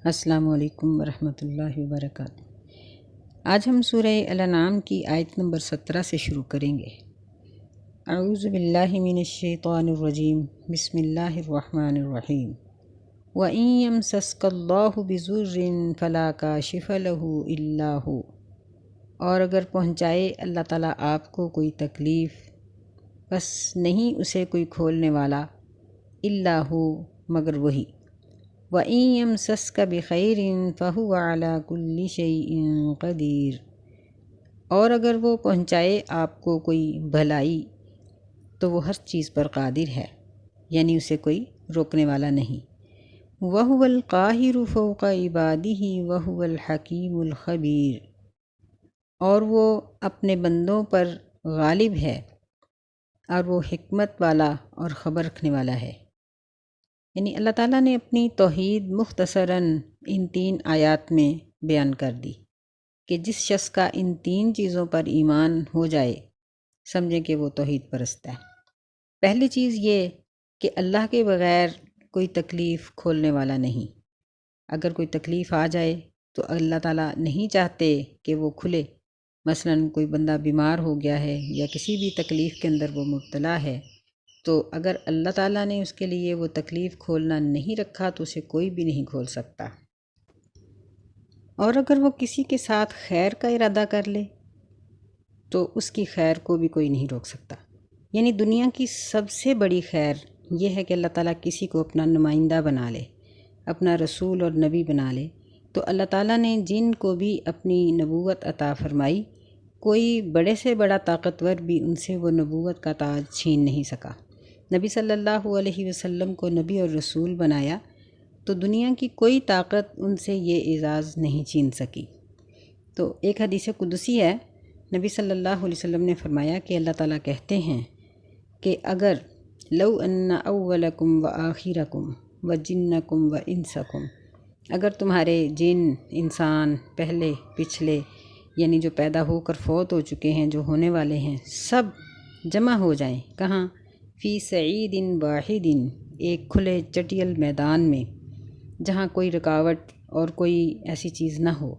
السلام علیکم ورحمۃ اللہ وبرکاتہ۔ آج ہم سورہ الانعام کی آیت نمبر 17 سے شروع کریں گے۔ اعوذ باللہ من الشیطان الرجیم، بسم اللہ الرحمن الرحیم۔ وَإِن يَمْسَسْكَ اللَّهُ بِضُرٍّ فَلَا كَاشِفَ لَهُ إِلَّا هُوَ، اور اگر پہنچائے اللہ تعالیٰ آپ کو کوئی تکلیف، بس نہیں اسے کوئی کھولنے والا، إِلَّا هُوَ، مگر وہی۔ وَإِن يَمْسَسْكَ بِخَيْرٍ فَهُوَ عَلَى كُلِّ شَيْءٍ قَدِيرٌ، اور اگر وہ پہنچائے آپ کو کوئی بھلائی تو وہ ہر چیز پر قادر ہے، یعنی اسے کوئی روکنے والا نہیں۔ وَهُوَ الْقَاهِرُ فَوْقَ عِبَادِهِ وَهُوَ الْحَكِيمُ الْخَبِيرُ، اور وہ اپنے بندوں پر غالب ہے اور وہ حکمت والا اور خبر رکھنے والا ہے۔ یعنی اللہ تعالیٰ نے اپنی توحید مختصراً ان 3 آیات میں بیان کر دی کہ جس شخص کا ان 3 چیزوں پر ایمان ہو جائے، سمجھیں کہ وہ توحید پرست ہے۔ پہلی چیز یہ کہ اللہ کے بغیر کوئی تکلیف کھولنے والا نہیں۔ اگر کوئی تکلیف آ جائے تو اللہ تعالیٰ نہیں چاہتے کہ وہ کھلے۔ مثلاً کوئی بندہ بیمار ہو گیا ہے یا کسی بھی تکلیف کے اندر وہ مبتلا ہے، تو اگر اللہ تعالیٰ نے اس کے لیے وہ تکلیف کھولنا نہیں رکھا تو اسے کوئی بھی نہیں کھول سکتا۔ اور اگر وہ کسی کے ساتھ خیر کا ارادہ کر لے تو اس کی خیر کو بھی کوئی نہیں روک سکتا۔ یعنی دنیا کی سب سے بڑی خیر یہ ہے کہ اللہ تعالیٰ کسی کو اپنا نمائندہ بنا لے، اپنا رسول اور نبی بنا لے۔ تو اللہ تعالیٰ نے جن کو بھی اپنی نبوت عطا فرمائی، کوئی بڑے سے بڑا طاقتور بھی ان سے وہ نبوت کا تاج چھین نہیں سکا۔ نبی صلی اللہ علیہ وسلم کو نبی اور رسول بنایا تو دنیا کی کوئی طاقت ان سے یہ اعزاز نہیں چھین سکی۔ تو ایک حدیث قدسی ہے، نبی صلی اللہ علیہ وسلم نے فرمایا کہ اللہ تعالیٰ کہتے ہیں کہ اگر لو ان اولکم و آخرکم و جنکم و انسکم، اگر تمہارے جن، انسان، پہلے پچھلے، یعنی جو پیدا ہو کر فوت ہو چکے ہیں، جو ہونے والے ہیں، سب جمع ہو جائیں، کہاں؟ فی سعید واحد، ایک کھلے چٹیل میدان میں جہاں کوئی رکاوٹ اور کوئی ایسی چیز نہ ہو،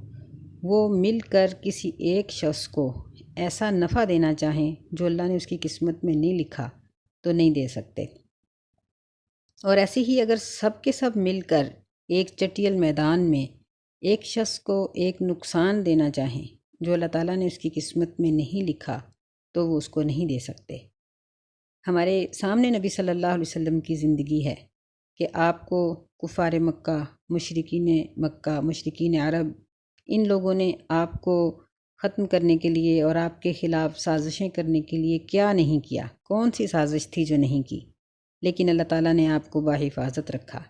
وہ مل کر کسی ایک شخص کو ایسا نفع دینا چاہیں جو اللہ نے اس کی قسمت میں نہیں لکھا تو نہیں دے سکتے۔ اور ایسے ہی اگر سب کے سب مل کر ایک چٹیل میدان میں ایک شخص کو ایک نقصان دینا چاہیں جو اللہ تعالیٰ نے اس کی قسمت میں نہیں لکھا تو وہ اس کو نہیں دے سکتے۔ ہمارے سامنے نبی صلی اللہ علیہ وسلم کی زندگی ہے کہ آپ کو کفار مکہ، مشرکین عرب، ان لوگوں نے آپ کو ختم کرنے کے لیے اور آپ کے خلاف سازشیں کرنے کے لیے کیا نہیں کیا، کون سی سازش تھی جو نہیں کی، لیکن اللہ تعالیٰ نے آپ کو بحفاظت رکھا۔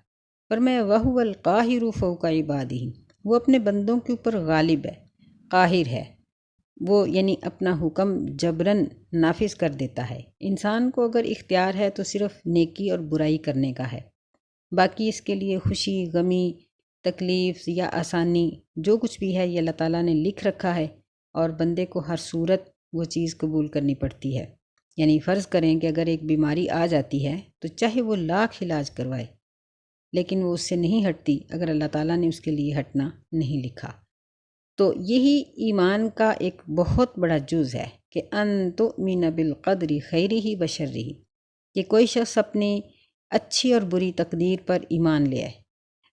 فرمایا وَهُوَ الْقَاهِرُ فَوْقَ عِبَادِهِ، وہ اپنے بندوں کے اوپر غالب ہے، قاہر ہے، وہ یعنی اپنا حکم جبراً نافذ کر دیتا ہے۔ انسان کو اگر اختیار ہے تو صرف نیکی اور برائی کرنے کا ہے، باقی اس کے لیے خوشی، غمی، تکلیف یا آسانی جو کچھ بھی ہے یہ اللہ تعالیٰ نے لکھ رکھا ہے، اور بندے کو ہر صورت وہ چیز قبول کرنی پڑتی ہے۔ یعنی فرض کریں کہ اگر ایک بیماری آ جاتی ہے تو چاہے وہ لاکھ علاج کروائے لیکن وہ اس سے نہیں ہٹتی اگر اللہ تعالیٰ نے اس کے لیے ہٹنا نہیں لکھا۔ تو یہی ایمان کا ایک بہت بڑا جز ہے کہ ان تؤمن بالقدر خیرہ و شرہ، کہ کوئی شخص اپنی اچھی اور بری تقدیر پر ایمان لے آئے۔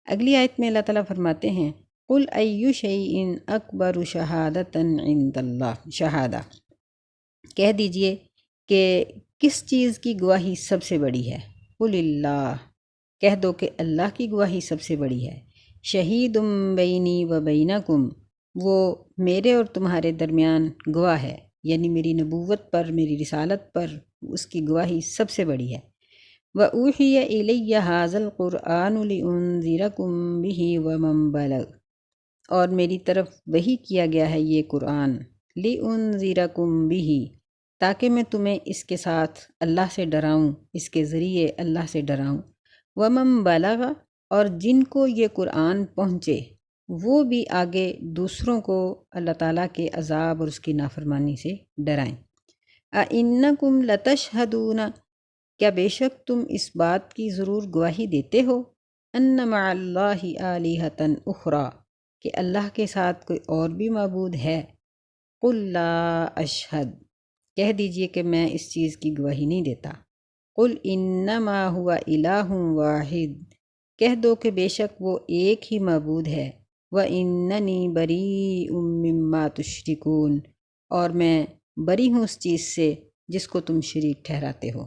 اگلی آیت میں اللہ تعالیٰ فرماتے ہیں قل ای شیء اکبر شہادۃ عند اللہ، شہادہ، کہہ دیجئے کہ کس چیز کی گواہی سب سے بڑی ہے؟ قل اللہ، کہہ دو کہ اللہ کی گواہی سب سے بڑی ہے۔ شہید بینی و بینکم، وہ میرے اور تمہارے درمیان گواہ ہے، یعنی میری نبوت پر، میری رسالت پر اس کی گواہی سب سے بڑی ہے۔ وَأُوحِيَ إِلَيَّ هَٰذَا الْقُرْآنُ لِأُنذِرَكُم بِهِ وَمَن بَلَغَ، اور میری طرف وحی کیا گیا ہے یہ قرآن، لِأُنذِرَكُم بِهِ، تاکہ میں تمہیں اس کے ساتھ اللہ سے ڈراؤں، اس کے ذریعے اللہ سے ڈراؤں۔ وَمَن بَلَغَ، اور جن کو یہ قرآن پہنچے وہ بھی آگے دوسروں کو اللہ تعالیٰ کے عذاب اور اس کی نافرمانی سے ڈرائیں۔ أَإِنَّكُمْ لَتَشْهَدُونَ، کیا بے شک تم اس بات کی ضرور گواہی دیتے ہو، ان مع اللہ آلہۃ اخری، کہ اللہ کے ساتھ کوئی اور بھی معبود ہے؟ قل لا اشہد، کہہ دیجئے کہ میں اس چیز کی گواہی نہیں دیتا۔ قل انما هو الہ واحد، کہہ دو کہ بے شک وہ ایک ہی معبود ہے۔ واننی بریء مما تشرکون، اور میں بری ہوں اس چیز سے جس کو تم شریک ٹھہراتے ہو۔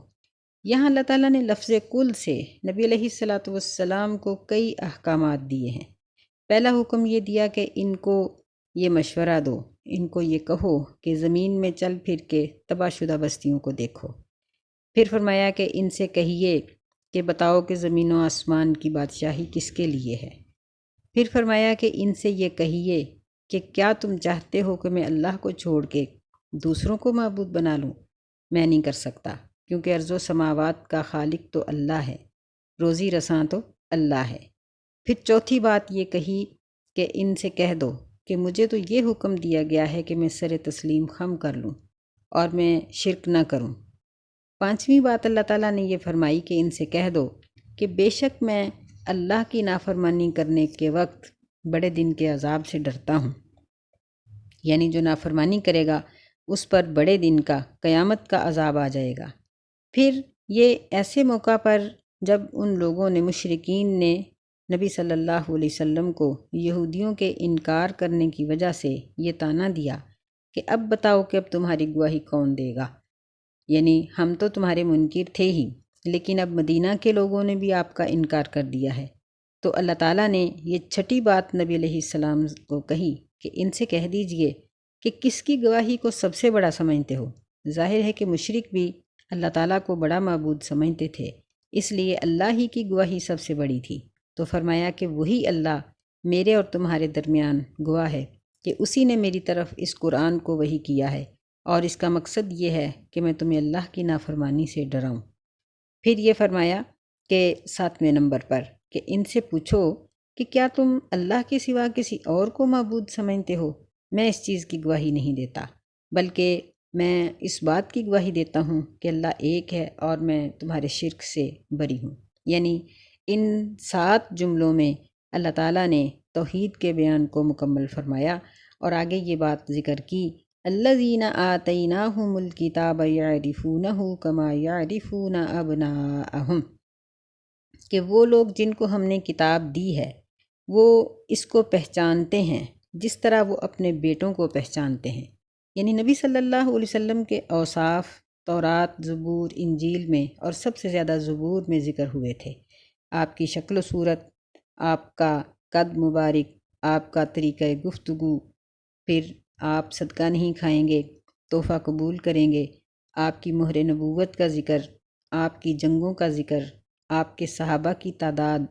یہاں اللہ تعالیٰ نے لفظ کل سے نبی علیہ الصلاۃ والسلام کو کئی احکامات دیے ہیں۔ پہلا حکم یہ دیا کہ ان کو یہ مشورہ دو، ان کو یہ کہو کہ زمین میں چل پھر کے تباہ شدہ بستیوں کو دیکھو۔ پھر فرمایا کہ ان سے کہیے کہ بتاؤ کہ زمین و آسمان کی بادشاہی کس کے لیے ہے۔ پھر فرمایا کہ ان سے یہ کہیے کہ کیا تم چاہتے ہو کہ میں اللہ کو چھوڑ کے دوسروں کو معبود بنا لوں؟ میں نہیں کر سکتا، کیونکہ ارض و سماوات کا خالق تو اللہ ہے، روزی رساں تو اللہ ہے۔ پھر چوتھی بات یہ کہی کہ ان سے کہہ دو کہ مجھے تو یہ حکم دیا گیا ہے کہ میں سر تسلیم خم کر لوں اور میں شرک نہ کروں۔ پانچویں بات اللہ تعالیٰ نے یہ فرمائی کہ ان سے کہہ دو کہ بے شک میں اللہ کی نافرمانی کرنے کے وقت بڑے دن کے عذاب سے ڈرتا ہوں، یعنی جو نافرمانی کرے گا اس پر بڑے دن کا، قیامت کا عذاب آ جائے گا۔ پھر یہ ایسے موقع پر جب ان لوگوں نے، مشرکین نے، نبی صلی اللہ علیہ وسلم کو یہودیوں کے انکار کرنے کی وجہ سے یہ طعنہ دیا کہ اب بتاؤ کہ اب تمہاری گواہی کون دے گا، یعنی ہم تو تمہارے منکر تھے ہی، لیکن اب مدینہ کے لوگوں نے بھی آپ کا انکار کر دیا ہے۔ تو اللہ تعالیٰ نے یہ چھٹی بات نبی علیہ السلام کو کہی کہ ان سے کہہ دیجئے کہ کس کی گواہی کو سب سے بڑا سمجھتے ہو۔ ظاہر ہے کہ مشرک بھی اللہ تعالیٰ کو بڑا معبود سمجھتے تھے، اس لیے اللہ ہی کی گواہی سب سے بڑی تھی۔ تو فرمایا کہ وہی اللہ میرے اور تمہارے درمیان گواہ ہے کہ اسی نے میری طرف اس قرآن کو وحی کیا ہے، اور اس کا مقصد یہ ہے کہ میں تمہیں اللہ کی نافرمانی سے ڈراؤں۔ پھر یہ فرمایا کہ 7ویں نمبر پر کہ ان سے پوچھو کہ کیا تم اللہ کے سوا کسی اور کو معبود سمجھتے ہو؟ میں اس چیز کی گواہی نہیں دیتا، بلکہ میں اس بات کی گواہی دیتا ہوں کہ اللہ ایک ہے اور میں تمہارے شرک سے بری ہوں۔ یعنی ان 7 جملوں میں اللہ تعالیٰ نے توحید کے بیان کو مکمل فرمایا، اور آگے یہ بات ذکر کی، الذین آتیناہم الکتاب یعرفونہ کما یعرفون ابناءہم، کہ وہ لوگ جن کو ہم نے کتاب دی ہے وہ اس کو پہچانتے ہیں جس طرح وہ اپنے بیٹوں کو پہچانتے ہیں۔ یعنی نبی صلی اللہ علیہ وسلم کے اوصاف تورات، زبور، انجیل میں اور سب سے زیادہ زبور میں ذکر ہوئے تھے۔ آپ کی شکل و صورت، آپ کا قد مبارک، آپ کا طریقہ گفتگو، پھر آپ صدقہ نہیں کھائیں گے، تحفہ قبول کریں گے، آپ کی مہر نبوت کا ذکر، آپ کی جنگوں کا ذکر، آپ کے صحابہ کی تعداد،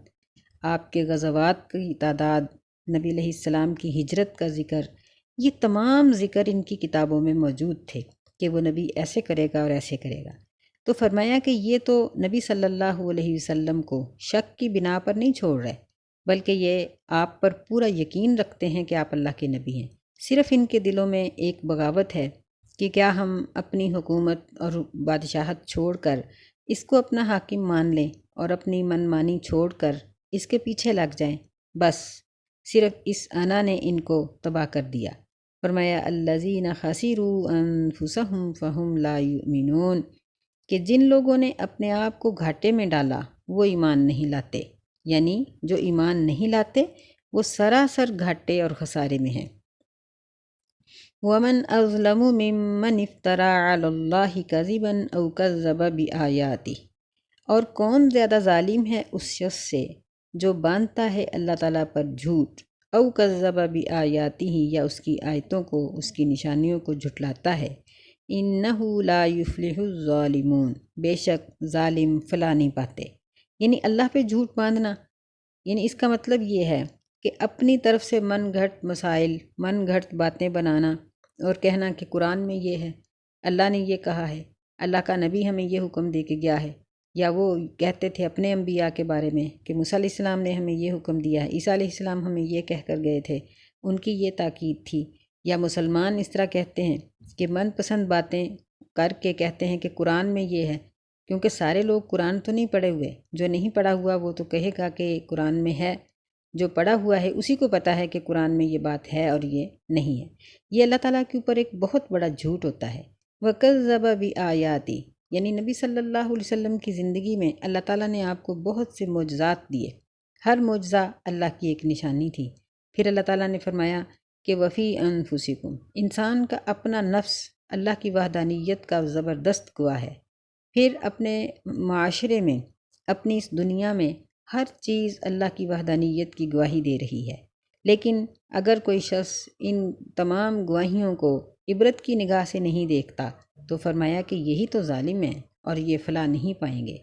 آپ کے غزوات کی تعداد، نبی علیہ السلام کی ہجرت کا ذکر، یہ تمام ذکر ان کی کتابوں میں موجود تھے کہ وہ نبی ایسے کرے گا اور ایسے کرے گا۔ تو فرمایا کہ یہ تو نبی صلی اللہ علیہ وسلم کو شک کی بنا پر نہیں چھوڑ رہے، بلکہ یہ آپ پر پورا یقین رکھتے ہیں کہ آپ اللہ کے نبی ہیں۔ صرف ان کے دلوں میں ایک بغاوت ہے کہ کیا ہم اپنی حکومت اور بادشاہت چھوڑ کر اس کو اپنا حاکم مان لیں اور اپنی من مانی چھوڑ کر اس کے پیچھے لگ جائیں۔ بس صرف اس انا نے ان کو تباہ کر دیا۔ فرمایا الذین خسروا انفسهم فهم لا یؤمنون، کہ جن لوگوں نے اپنے آپ کو گھاٹے میں ڈالا وہ ایمان نہیں لاتے، یعنی جو ایمان نہیں لاتے وہ سراسر گھاٹے اور خسارے میں ہیں۔ وَمَنْ أَظْلَمُ مِمَّنِ افْتَرَىٰ عَلَى اللَّهِ كَذِبًا أَوْ كَذَّبَ بِآيَاتِهِ، اور کون زیادہ ظالم ہے اس شخص سے جو باندھتا ہے اللہ تعالیٰ پر جھوٹ، او کذب بآیاتہ، یا اس کی آیتوں کو، اس کی نشانیوں کو جھٹلاتا ہے۔ انہ لا یفلح الظالمون، بے شک ظالم فلاح نہیں پاتے۔ یعنی اللہ پہ جھوٹ باندھنا، یعنی اس کا مطلب یہ ہے کہ اپنی طرف سے من گھڑت مسائل، من گھڑت باتیں بنانا اور کہنا کہ قرآن میں یہ ہے، اللہ نے یہ کہا ہے، اللہ کا نبی ہمیں یہ حکم دے کے گیا ہے، یا وہ کہتے تھے اپنے انبیاء کے بارے میں کہ موسیٰ علیہ السلام نے ہمیں یہ حکم دیا ہے، عیسیٰ علیہ السلام ہمیں یہ کہہ کر گئے تھے، ان کی یہ تاکید تھی۔ یا مسلمان اس طرح کہتے ہیں کہ من پسند باتیں کر کے کہتے ہیں کہ قرآن میں یہ ہے، کیونکہ سارے لوگ قرآن تو نہیں پڑھے ہوئے، جو نہیں پڑھا ہوا وہ تو کہے گا کہ قرآن میں ہے، جو پڑھا ہوا ہے اسی کو پتہ ہے کہ قرآن میں یہ بات ہے اور یہ نہیں ہے۔ یہ اللہ تعالیٰ کے اوپر ایک بہت بڑا جھوٹ ہوتا ہے۔ وَكَذَّبَ بِآيَاتِي، یعنی نبی صلی اللہ علیہ وسلم کی زندگی میں اللہ تعالیٰ نے آپ کو بہت سے معجزات دیے، ہر معجزہ اللہ کی ایک نشانی تھی۔ پھر اللہ تعالیٰ نے فرمایا کہ وفی انفسکم، انسان کا اپنا نفس اللہ کی وحدانیت کا زبردست گواہ ہے۔ پھر اپنے معاشرے میں، اپنی اس دنیا میں ہر چیز اللہ کی وحدانیت کی گواہی دے رہی ہے، لیکن اگر کوئی شخص ان تمام گواہیوں کو عبرت کی نگاہ سے نہیں دیکھتا تو فرمایا کہ یہی تو ظالم ہے اور یہ فلاح نہیں پائیں گے۔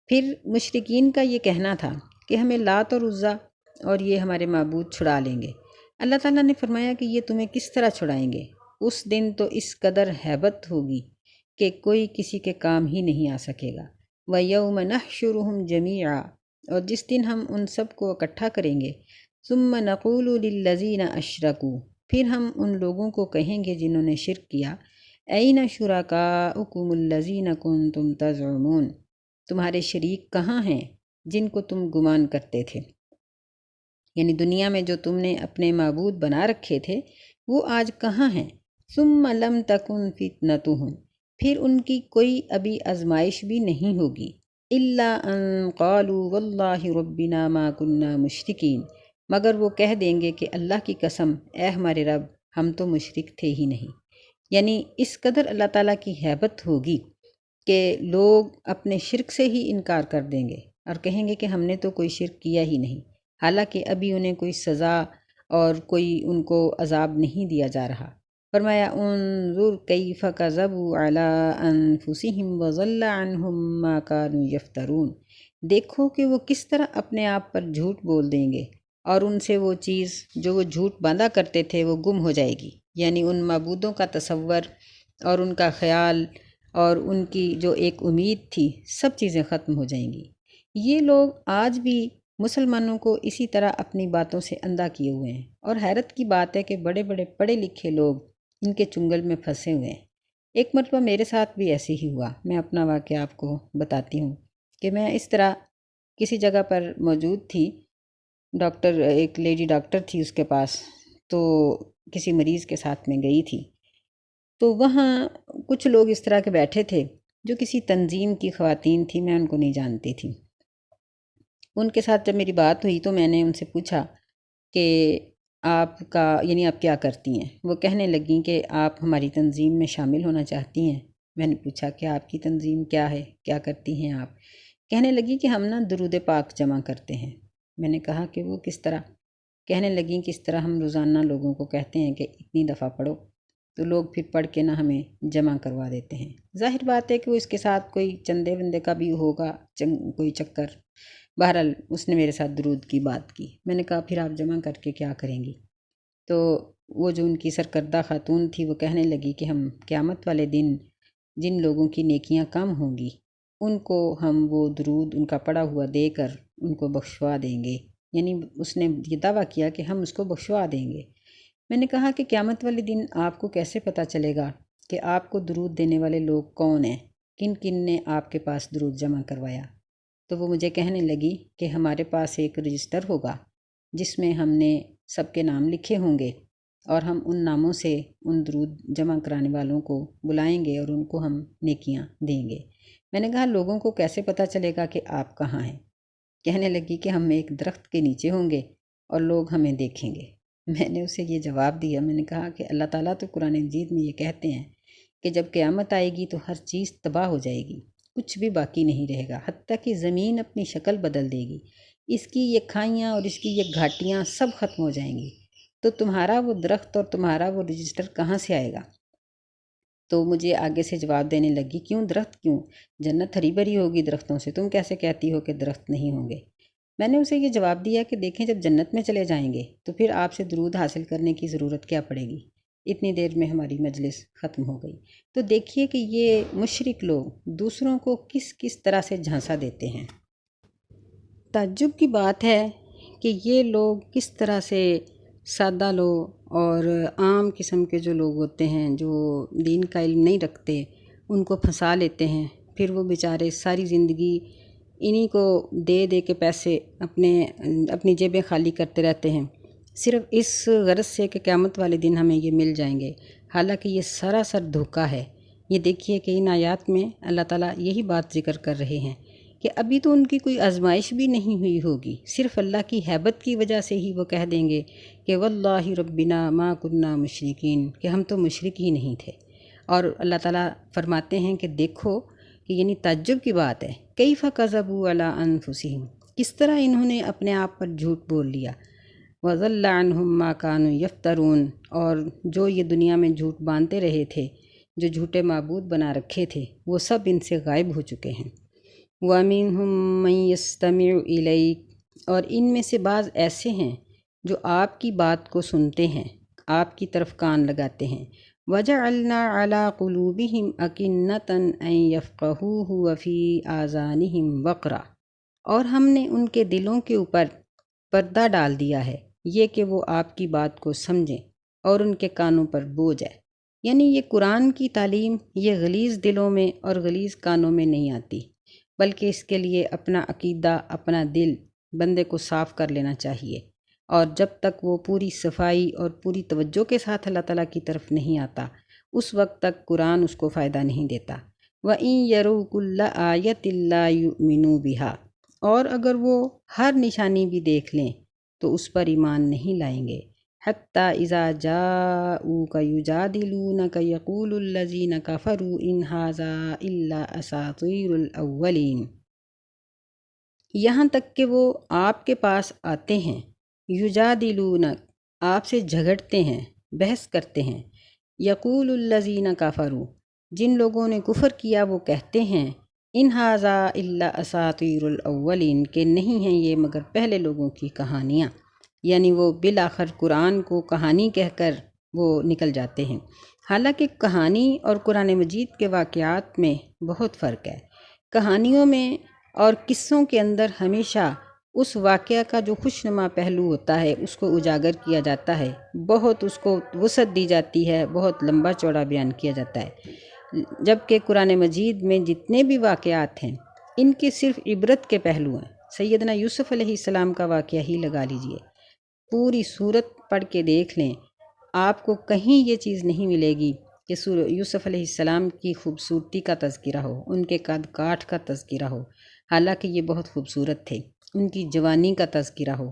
پھر مشرکین کا یہ کہنا تھا کہ ہمیں لات اور عزا اور یہ ہمارے معبود چھڑا لیں گے۔ اللہ تعالیٰ نے فرمایا کہ یہ تمہیں کس طرح چھڑائیں گے؟ اس دن تو اس قدر ہیبت ہوگی کہ کوئی کسی کے کام ہی نہیں آ سکے گا۔ وَيَوْمَ نَحْشُرُهُمْ جَمِيعًا، اور جس دن ہم ان سب کو اکٹھا کریں گے۔ ثُمَّ نَقُولُ لِلَّذِينَ أَشْرَكُوا، پھر ہم ان لوگوں کو کہیں گے جنہوں نے شرک کیا، أَيْنَ شُرَكَاؤُكُمُ الَّذِينَ كُنتُمْ تَزْعُمُونَ، تمہارے شریک کہاں ہیں جن کو تم گمان کرتے تھے؟ یعنی دنیا میں جو تم نے اپنے معبود بنا رکھے تھے وہ آج کہاں ہیں؟ ثم لم تکن فتنتهم، پھر ان کی کوئی ابھی آزمائش بھی نہیں ہوگی، الا ان قالوا واللہ ربنا ما كنا مشرکین، مگر وہ کہہ دیں گے کہ اللہ کی قسم اے ہمارے رب ہم تو مشرک تھے ہی نہیں۔ یعنی اس قدر اللہ تعالیٰ کی ہیبت ہوگی کہ لوگ اپنے شرک سے ہی انکار کر دیں گے اور کہیں گے کہ ہم نے تو کوئی شرک کیا ہی نہیں، حالانکہ ابھی انہیں کوئی سزا اور کوئی ان کو عذاب نہیں دیا جا رہا۔ فرمایا انظر کیف کذبوا علی انفسہم وضل عنہم ما کانوا یفترون، دیکھو کہ وہ کس طرح اپنے آپ پر جھوٹ بول دیں گے اور ان سے وہ چیز جو وہ جھوٹ باندھا کرتے تھے وہ گم ہو جائے گی، یعنی ان معبودوں کا تصور اور ان کا خیال اور ان کی جو ایک امید تھی سب چیزیں ختم ہو جائیں گی۔ یہ لوگ آج بھی مسلمانوں کو اسی طرح اپنی باتوں سے اندھا کیے ہوئے ہیں، اور حیرت کی بات ہے کہ بڑے بڑے پڑھے لکھے لوگ ان کے چنگل میں پھنسے ہوئے ہیں۔ ایک مرتبہ میرے ساتھ بھی ایسے ہی ہوا، میں اپنا واقعہ آپ کو بتاتی ہوں کہ میں اس طرح کسی جگہ پر موجود تھی، ڈاکٹر ایک لیڈی ڈاکٹر تھی اس کے پاس، تو کسی مریض کے ساتھ میں گئی تھی، تو وہاں کچھ لوگ اس طرح کے بیٹھے تھے جو کسی تنظیم کی خواتین تھی، میں ان کو نہیں جانتی تھی۔ ان کے ساتھ جب میری بات ہوئی تو میں نے ان سے پوچھا کہ آپ کا یعنی آپ کیا کرتی ہیں؟ وہ کہنے لگیں کہ آپ ہماری تنظیم میں شامل ہونا چاہتی ہیں۔ میں نے پوچھا کہ آپ کی تنظیم کیا ہے، کیا کرتی ہیں آپ؟ کہنے لگی کہ ہم درود پاک جمع کرتے ہیں۔ میں نے کہا کہ وہ کس طرح؟ کہنے لگیں کہ اس طرح ہم روزانہ لوگوں کو کہتے ہیں کہ اتنی دفعہ پڑھو، تو لوگ پھر پڑھ کے ہمیں جمع کروا دیتے ہیں۔ ظاہر بات ہے کہ وہ اس کے ساتھ کوئی چندے وندے کا بھی ہوگا، کوئی چکر۔ بہرحال اس نے میرے ساتھ درود کی بات کی۔ میں نے کہا پھر آپ جمع کر کے کیا کریں گی؟ تو وہ جو ان کی سرکردہ خاتون تھی وہ کہنے لگی کہ ہم قیامت والے دن جن لوگوں کی نیکیاں کم ہوں گی ان کو ہم وہ درود ان کا پڑھا ہوا دے کر ان کو بخشوا دیں گے، یعنی اس نے یہ دعویٰ کیا کہ ہم اس کو بخشوا دیں گے۔ میں نے کہا کہ قیامت والے دن آپ کو کیسے پتہ چلے گا کہ آپ کو درود دینے والے لوگ کون ہیں، کن کن نے آپ کے پاس درود جمع کروایا؟ تو وہ مجھے کہنے لگی کہ ہمارے پاس ایک رجسٹر ہوگا جس میں ہم نے سب کے نام لکھے ہوں گے، اور ہم ان ناموں سے ان درود جمع کرانے والوں کو بلائیں گے اور ان کو ہم نیکیاں دیں گے۔ میں نے کہا لوگوں کو کیسے پتہ چلے گا کہ آپ کہاں ہیں؟ کہنے لگی کہ ہم ایک درخت کے نیچے ہوں گے اور لوگ ہمیں دیکھیں گے۔ میں نے اسے یہ جواب دیا، میں نے کہا کہ اللہ تعالیٰ تو قرآن مجید میں یہ کہتے ہیں کہ جب قیامت آئے گی تو ہر چیز تباہ ہو جائے گی، کچھ بھی باقی نہیں رہے گا، حتیٰ کہ زمین اپنی شکل بدل دے گی، اس کی یہ کھائیاں اور اس کی یہ گھاٹیاں سب ختم ہو جائیں گی، تو تمہارا وہ درخت اور تمہارا وہ رجسٹر کہاں سے آئے گا؟ تو مجھے آگے سے جواب دینے لگی کیوں درخت کیوں؟ جنت ہری بھری ہوگی درختوں سے، تم کیسے کہتی ہو کہ درخت نہیں ہوں گے؟ میں نے اسے یہ جواب دیا کہ دیکھیں جب جنت میں چلے جائیں گے تو پھر آپ سے درود حاصل کرنے کی ضرورت کیا پڑے گی؟ اتنی دیر میں ہماری مجلس ختم ہو گئی۔ تو دیکھیے کہ یہ مشرک لوگ دوسروں کو کس کس طرح سے جھانسا دیتے ہیں۔ تعجب کی بات ہے کہ یہ لوگ کس طرح سے سادہ لوگ اور عام قسم کے جو لوگ ہوتے ہیں جو دین کا علم نہیں رکھتے ان کو پھنسا لیتے ہیں پھر وہ بیچارے ساری زندگی انہی کو دے دے کے پیسے اپنی جیبیں خالی کرتے رہتے ہیں، صرف اس غرض سے کہ قیامت والے دن ہمیں یہ مل جائیں گے، حالانکہ یہ سراسر دھوکہ ہے۔ یہ دیکھیے کہ ان آیات میں اللہ تعالیٰ یہی بات ذکر کر رہے ہیں کہ ابھی تو ان کی کوئی آزمائش بھی نہیں ہوئی ہوگی، صرف اللہ کی ہیبت کی وجہ سے ہی وہ کہہ دیں گے کہ واللہ ربنا ما کننا مشرکین، کہ ہم تو مشرک ہی نہیں تھے۔ اور اللہ تعالیٰ فرماتے ہیں کہ دیکھو کہ یعنی تعجب کی بات ہے، کیف کذبوا علی انفسہم، کس طرح انہوں نے اپنے آپ پر جھوٹ بول لیا، وضل عنہم ما کانوا یفترون، اور جو یہ دنیا میں جھوٹ باندھتے رہے تھے، جو جھوٹے معبود بنا رکھے تھے، وہ سب ان سے غائب ہو چکے ہیں۔ وَمِنْهُمْ مَنْ يَسْتَمِعُ إِلَيْكَ، اور ان میں سے بعض ایسے ہیں جو آپ کی بات کو سنتے ہیں، آپ کی طرف کان لگاتے ہیں۔ وَجَعَلْنَا عَلَىٰ قُلُوبِهِمْ أَكِنَّةً أَن يَفْقَهُوهُ وَفِي آذَانِهِمْ وَقْرًا، اور ہم نے ان کے دلوں کے اوپر پردہ ڈال دیا ہے، یہ کہ وہ آپ کی بات کو سمجھیں، اور ان کے کانوں پر بوجھ ہے۔ یعنی یہ قرآن کی تعلیم یہ غلیظ دلوں میں اور غلیظ کانوں میں نہیں آتی، بلکہ اس کے لیے اپنا عقیدہ، اپنا دل بندے کو صاف کر لینا چاہیے، اور جب تک وہ پوری صفائی اور پوری توجہ کے ساتھ اللہ تعالیٰ کی طرف نہیں آتا، اس وقت تک قرآن اس کو فائدہ نہیں دیتا۔ وَإِن يَرَوْا كُلَّ آيَةٍ لَا يُؤْمِنُوا بِهَا، اور اگر وہ ہر نشانی بھی دیکھ لیں تو اس پر ایمان نہیں لائیں گے۔ حَتَّى إِذَا جَاءُوكَ يُجَادِلُونَكَ يَقُولُ الَّذِينَ كَفَرُوا إِنْ هَٰذَا إِلَّا أَسَاطِيرُ الْأَوَّلِينَ، یہاں تک کہ وہ آپ کے پاس آتے ہیں، یجادلونک، آپ سے جھگڑتے ہیں، بحث کرتے ہیں۔ یقول الذین کفروا، جن لوگوں نے کفر کیا وہ کہتے ہیں، ان ھذا الا اساطیر الاولین، کہ نہیں ہیں یہ مگر پہلے لوگوں کی کہانیاں، یعنی وہ بالآخر قرآن کو کہانی کہہ کر وہ نکل جاتے ہیں۔ حالانکہ کہانی اور قرآن مجید کے واقعات میں بہت فرق ہے۔ کہانیوں میں اور قصوں کے اندر ہمیشہ اس واقعہ کا جو خوشنما پہلو ہوتا ہے اس کو اجاگر کیا جاتا ہے، بہت اس کو وسعت دی جاتی ہے، بہت لمبا چوڑا بیان کیا جاتا ہے، جبکہ قرآن مجید میں جتنے بھی واقعات ہیں ان کے صرف عبرت کے پہلو ہیں۔ سیدنا یوسف علیہ السلام کا واقعہ ہی لگا لیجئے، پوری سورت پڑھ کے دیکھ لیں، آپ کو کہیں یہ چیز نہیں ملے گی کہ یوسف علیہ السلام کی خوبصورتی کا تذکرہ ہو، ان کے قد کاٹھ کا تذکرہ ہو، حالانکہ یہ بہت خوبصورت تھے، ان کی جوانی کا تذکرہ ہو،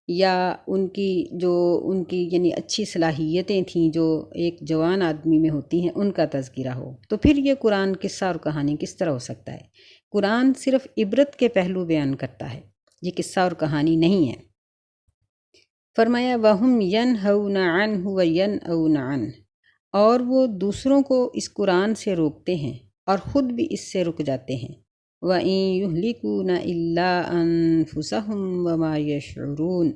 یا ان کی یعنی اچھی صلاحیتیں تھیں جو ایک جوان آدمی میں ہوتی ہیں، ان کا تذکرہ ہو، تو پھر یہ قرآن قصہ اور کہانی کس طرح ہو سکتا ہے؟ قرآن صرف عبرت کے پہلو بیان کرتا ہے، یہ قصہ اور کہانی نہیں ہے۔ فرمایا وَهُمْ يَنْهَوْنَ عَنْهُ وَيَنْأَوْنَ عَنْهُ، اور وہ دوسروں کو اس قرآن سے روکتے ہیں اور خود بھی اس سے رک جاتے ہیں۔ وَإِن يُهْلِكُونَ إِلَّا أَنفُسَهُمْ وَمَا يَشْعُرُونَ،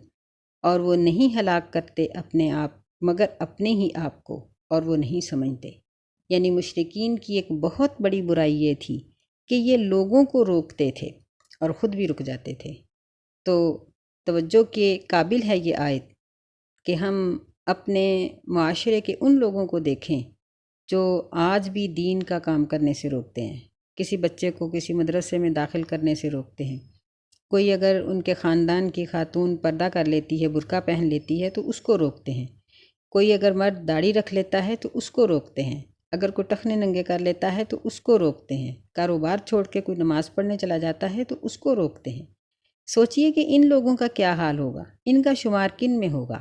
اور وہ نہیں ہلاک کرتے اپنے آپ مگر اپنے ہی آپ کو، اور وہ نہیں سمجھتے۔ یعنی مشرکین کی ایک بہت بڑی برائی یہ تھی کہ یہ لوگوں کو روکتے تھے اور خود بھی رک جاتے تھے۔ تو توجہ کے قابل ہے یہ آیت کہ ہم اپنے معاشرے کے ان لوگوں کو دیکھیں جو آج بھی دین کا کام کرنے سے روکتے ہیں، کسی بچے کو کسی مدرسے میں داخل کرنے سے روکتے ہیں، کوئی اگر ان کے خاندان کی خاتون پردہ کر لیتی ہے، برقع پہن لیتی ہے تو اس کو روکتے ہیں، کوئی اگر مرد داڑھی رکھ لیتا ہے تو اس کو روکتے ہیں، اگر کوئی ٹخنے ننگے کر لیتا ہے تو اس کو روکتے ہیں، کاروبار چھوڑ کے کوئی نماز پڑھنے چلا جاتا ہے تو اس کو روکتے ہیں۔ سوچئے کہ ان لوگوں کا کیا حال ہوگا، ان کا شمار کن میں ہوگا؟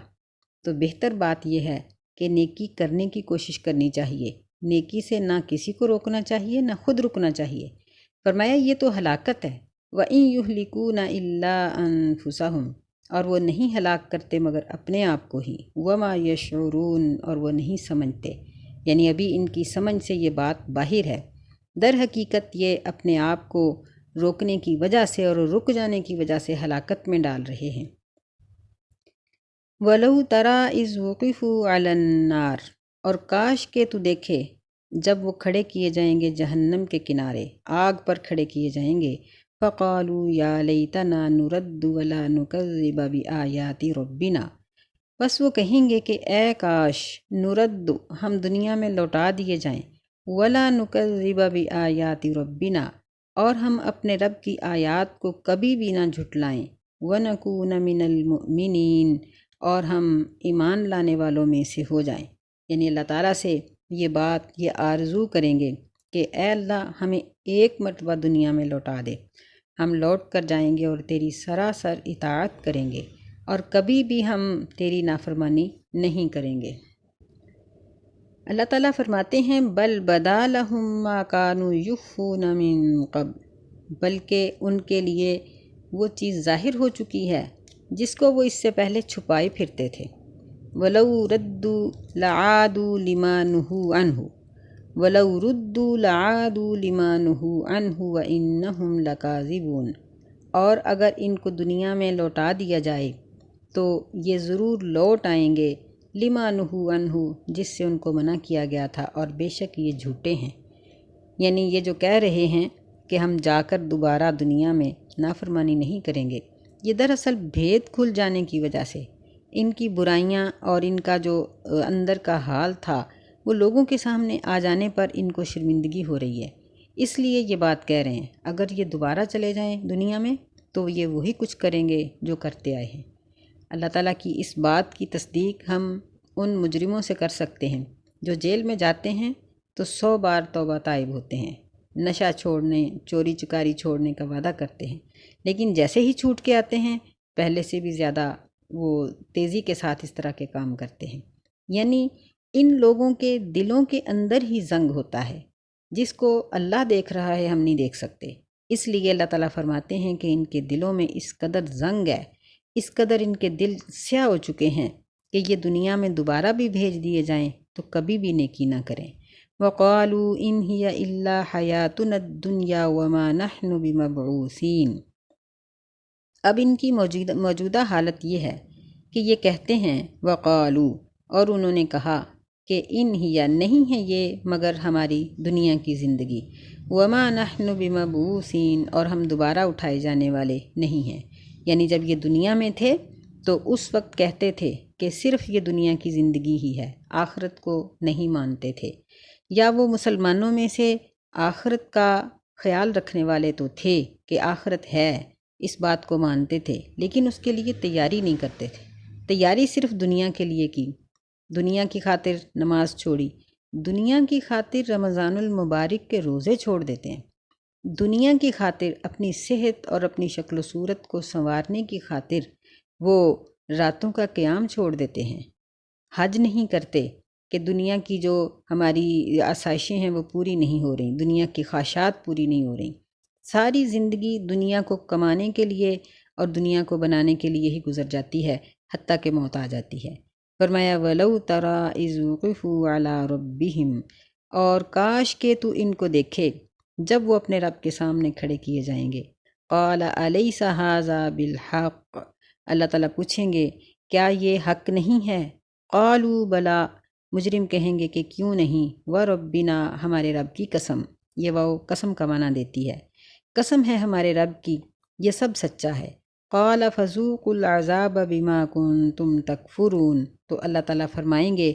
تو بہتر بات یہ ہے کہ نیکی کرنے کی کوشش کرنی چاہیے، نیکی سے نہ کسی کو روکنا چاہیے نہ خود رکنا چاہیے۔ فرمایا یہ تو ہلاکت ہے۔ وَإِن يُهْلِكُونَ إِلَّا أَنفُسَهُمْ، اور وہ نہیں ہلاک کرتے مگر اپنے آپ کو ہی، وَمَا يَشْعُرُونَ، اور وہ نہیں سمجھتے، یعنی ابھی ان کی سمجھ سے یہ بات باہر ہے۔ در حقیقت یہ اپنے آپ کو روکنے کی وجہ سے اور رک جانے کی وجہ سے ہلاکت میں ڈال رہے ہیں۔ وَلَوْ تَرَىٰ إِذْ وُقِفُوا عَلَى النَّارِ، اور کاش کہ تو دیکھے جب وہ کھڑے کیے جائیں گے جہنم کے کنارے، آگ پر کھڑے کیے جائیں گے، فَقَالُوا يَا لَيْتَنَا نُرَدُّ وَلَا نُكَذِّبَ بِآيَاتِ رَبِّنَا، بس وہ کہیں گے کہ اے کاش نرد، ہم دنیا میں لوٹا دیے جائیں، ولا نکذب بآیات ربنا، اور ہم اپنے رب کی آیات کو کبھی بھی نہ جھٹلائیں، ونکون من المؤمنین، اور ہم ایمان لانے والوں میں سے ہو جائیں، یعنی اللہ تعالیٰ سے یہ بات، یہ آرزو کریں گے کہ اے اللہ ہمیں ایک مرتبہ دنیا میں لوٹا دے، ہم لوٹ کر جائیں گے اور تیری سراسر اطاعت کریں گے اور کبھی بھی ہم تیری نافرمانی نہیں کریں گے۔ اللہ تعالیٰ فرماتے ہیں بل بدا لہم ما کانوا یخفون من قبل، بلکہ ان کے لیے وہ چیز ظاہر ہو چکی ہے جس کو وہ اس سے پہلے چھپائے پھرتے تھے۔ وَلَوْ رَدُّوا لَعَادُوا لِمَا نُهُوا عَنْهُ وَلَوْ رُدُّوا لَعَادُوا لِمَا نُهُوا عَنْهُ وَإِنَّهُمْ لَكَاذِبُونَ، اور اگر ان کو دنیا میں لوٹا دیا جائے تو یہ ضرور لوٹ آئیں گے لِمَا نُهُوا عَنْهُ، جس سے ان کو منع کیا گیا تھا، اور بے شک یہ جھوٹے ہیں۔ یعنی یہ جو کہہ رہے ہیں کہ ہم جا کر دوبارہ دنیا میں نافرمانی نہیں کریں گے، یہ دراصل بھید کھل جانے کی وجہ سے، ان کی برائیاں اور ان کا جو اندر کا حال تھا وہ لوگوں کے سامنے آ جانے پر ان کو شرمندگی ہو رہی ہے، اس لیے یہ بات کہہ رہے ہیں اگر یہ دوبارہ چلے جائیں دنیا میں تو یہ وہی کچھ کریں گے جو کرتے آئے ہیں۔ اللہ تعالیٰ کی اس بات کی تصدیق ہم ان مجرموں سے کر سکتے ہیں جو جیل میں جاتے ہیں تو 100 بار توبہ تائب ہوتے ہیں، نشہ چھوڑنے، چوری چکاری چھوڑنے کا وعدہ کرتے ہیں، لیکن جیسے ہی چھوٹ کے آتے ہیں پہلے سے بھی زیادہ وہ تیزی کے ساتھ اس طرح کے کام کرتے ہیں۔ یعنی ان لوگوں کے دلوں کے اندر ہی زنگ ہوتا ہے جس کو اللہ دیکھ رہا ہے، ہم نہیں دیکھ سکتے، اس لیے اللہ تعالیٰ فرماتے ہیں کہ ان کے دلوں میں اس قدر زنگ ہے، اس قدر ان کے دل سیاہ ہو چکے ہیں کہ یہ دنیا میں دوبارہ بھی بھیج دیے جائیں تو کبھی بھی نیکی نہ کریں۔ وَقَالُوا إِنْ هِيَ إِلَّا حَيَاتُنَا الدُّنْيَا وَمَا نَحْنُ بِمَبْعُوثِينَ۔ اب ان کی موجودہ حالت یہ ہے کہ یہ کہتے ہیں وقالو، اور انہوں نے کہا کہ ان ہی نہیں ہے یہ مگر ہماری دنیا کی زندگی، وما نحن بمبعوثین، اور ہم دوبارہ اٹھائے جانے والے نہیں ہیں۔ یعنی جب یہ دنیا میں تھے تو اس وقت کہتے تھے کہ صرف یہ دنیا کی زندگی ہی ہے، آخرت کو نہیں مانتے تھے، یا وہ مسلمانوں میں سے آخرت کا خیال رکھنے والے تو تھے کہ آخرت ہے، اس بات کو مانتے تھے، لیکن اس کے لیے تیاری نہیں کرتے تھے، تیاری صرف دنیا کے لیے کی، دنیا کی خاطر نماز چھوڑی، دنیا کی خاطر رمضان المبارک کے روزے چھوڑ دیتے ہیں، دنیا کی خاطر اپنی صحت اور اپنی شکل و صورت کو سنوارنے کی خاطر وہ راتوں کا قیام چھوڑ دیتے ہیں، حج نہیں کرتے کہ دنیا کی جو ہماری آسائشیں ہیں وہ پوری نہیں ہو رہی، دنیا کی خواہشات پوری نہیں ہو رہی، ساری زندگی دنیا کو کمانے کے لیے اور دنیا کو بنانے کے لیے ہی گزر جاتی ہے، حتیٰ کہ موت آ جاتی ہے۔ فرمایا وَلَوْ تَرَىٰ إِذْ وُقِفُوا عَلَىٰ رَبِّهِمْ، اور کاش کہ تو ان کو دیکھے جب وہ اپنے رب کے سامنے کھڑے کیے جائیں گے۔ قَالَ أَلَيْسَ هَٰذَا بِالْحَقِّ، اللہ تعالیٰ پوچھیں گے کیا یہ حق نہیں ہے؟ قَالُوا بَلَىٰ، مجرم کہیں گے کہ کیوں نہیں، وَرَبِّنَا، ہمارے رب کی قسم، یہ وہ قسم کا معنی دیتی ہے، قسم ہے ہمارے رب کی، یہ سب سچا ہے۔ قال فذوقوا العذاب بما کنتم تکفرون، تو اللہ تعالیٰ فرمائیں گے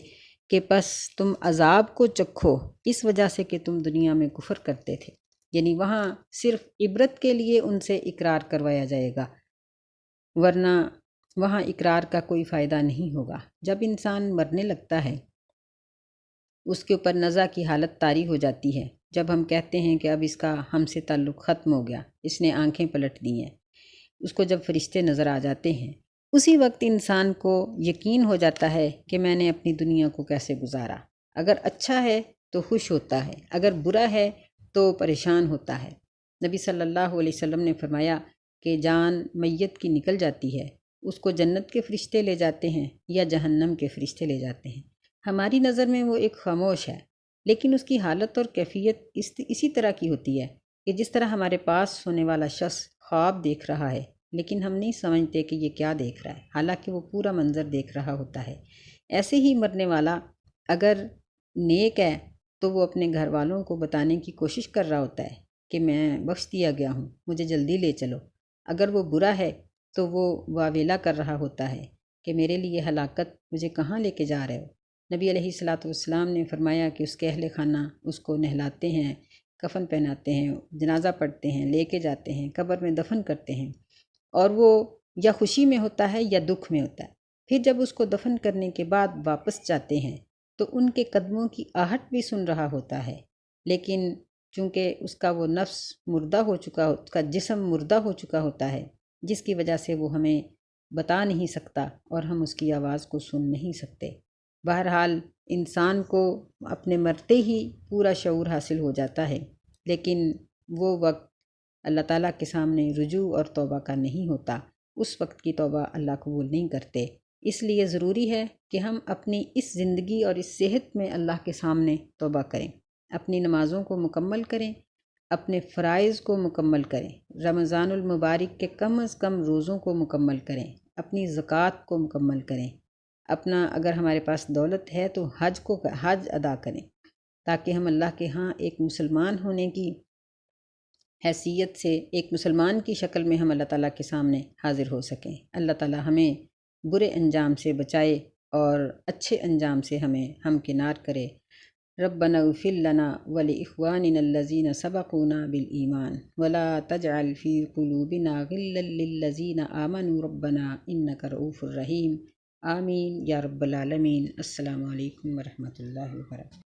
کہ پس تم عذاب کو چکھو اس وجہ سے کہ تم دنیا میں کفر کرتے تھے، یعنی وہاں صرف عبرت کے لیے ان سے اقرار کروایا جائے گا، ورنہ وہاں اقرار کا کوئی فائدہ نہیں ہوگا۔ جب انسان مرنے لگتا ہے اس کے اوپر نزع کی حالت طاری ہو جاتی ہے، جب ہم کہتے ہیں کہ اب اس کا ہم سے تعلق ختم ہو گیا، اس نے آنکھیں پلٹ دی ہیں، اس کو جب فرشتے نظر آ جاتے ہیں، اسی وقت انسان کو یقین ہو جاتا ہے کہ میں نے اپنی دنیا کو کیسے گزارا، اگر اچھا ہے تو خوش ہوتا ہے، اگر برا ہے تو پریشان ہوتا ہے۔ نبی صلی اللہ علیہ وسلم نے فرمایا کہ جان میت کی نکل جاتی ہے، اس کو جنت کے فرشتے لے جاتے ہیں یا جہنم کے فرشتے لے جاتے ہیں، ہماری نظر میں وہ ایک خاموش ہے، لیکن اس کی حالت اور کیفیت اسی طرح کی ہوتی ہے کہ جس طرح ہمارے پاس سونے والا شخص خواب دیکھ رہا ہے لیکن ہم نہیں سمجھتے کہ یہ کیا دیکھ رہا ہے، حالانکہ وہ پورا منظر دیکھ رہا ہوتا ہے۔ ایسے ہی مرنے والا اگر نیک ہے تو وہ اپنے گھر والوں کو بتانے کی کوشش کر رہا ہوتا ہے کہ میں بخش دیا گیا ہوں، مجھے جلدی لے چلو، اگر وہ برا ہے تو وہ واویلا کر رہا ہوتا ہے کہ میرے لیے ہلاکت، مجھے کہاں لے کے جا رہے ہو۔ نبی علیہ الصلاۃ والسلام نے فرمایا کہ اس کے اہل خانہ اس کو نہلاتے ہیں، کفن پہناتے ہیں، جنازہ پڑھتے ہیں، لے کے جاتے ہیں، قبر میں دفن کرتے ہیں، اور وہ یا خوشی میں ہوتا ہے یا دکھ میں ہوتا ہے۔ پھر جب اس کو دفن کرنے کے بعد واپس جاتے ہیں تو ان کے قدموں کی آہٹ بھی سن رہا ہوتا ہے، لیکن چونکہ اس کا وہ نفس مردہ ہو چکا، اس کا جسم مردہ ہو چکا ہوتا ہے، جس کی وجہ سے وہ ہمیں بتا نہیں سکتا اور ہم اس کی آواز کو سن نہیں سکتے۔ بہرحال انسان کو اپنے مرتے ہی پورا شعور حاصل ہو جاتا ہے، لیکن وہ وقت اللہ تعالیٰ کے سامنے رجوع اور توبہ کا نہیں ہوتا، اس وقت کی توبہ اللہ قبول نہیں کرتے۔ اس لیے ضروری ہے کہ ہم اپنی اس زندگی اور اس صحت میں اللہ کے سامنے توبہ کریں، اپنی نمازوں کو مکمل کریں، اپنے فرائض کو مکمل کریں، رمضان المبارک کے کم از کم روزوں کو مکمل کریں، اپنی زکوٰۃ کو مکمل کریں، اپنا اگر ہمارے پاس دولت ہے تو حج ادا کریں، تاکہ ہم اللہ کے ہاں ایک مسلمان ہونے کی حیثیت سے، ایک مسلمان کی شکل میں ہم اللہ تعالیٰ کے سامنے حاضر ہو سکیں۔ اللہ تعالیٰ ہمیں برے انجام سے بچائے اور اچھے انجام سے ہمیں ہمکنار کرے۔ ربنا اغفر لنا ولإخواننا الذين سبقونا بالإيمان ولا تجعل في قلوبنا غلا للذين آمنوا ربنا إنك رؤوف رحيم۔ آمین یا رب العالمین۔ السلام علیکم ورحمۃ اللہ وبرکاتہ۔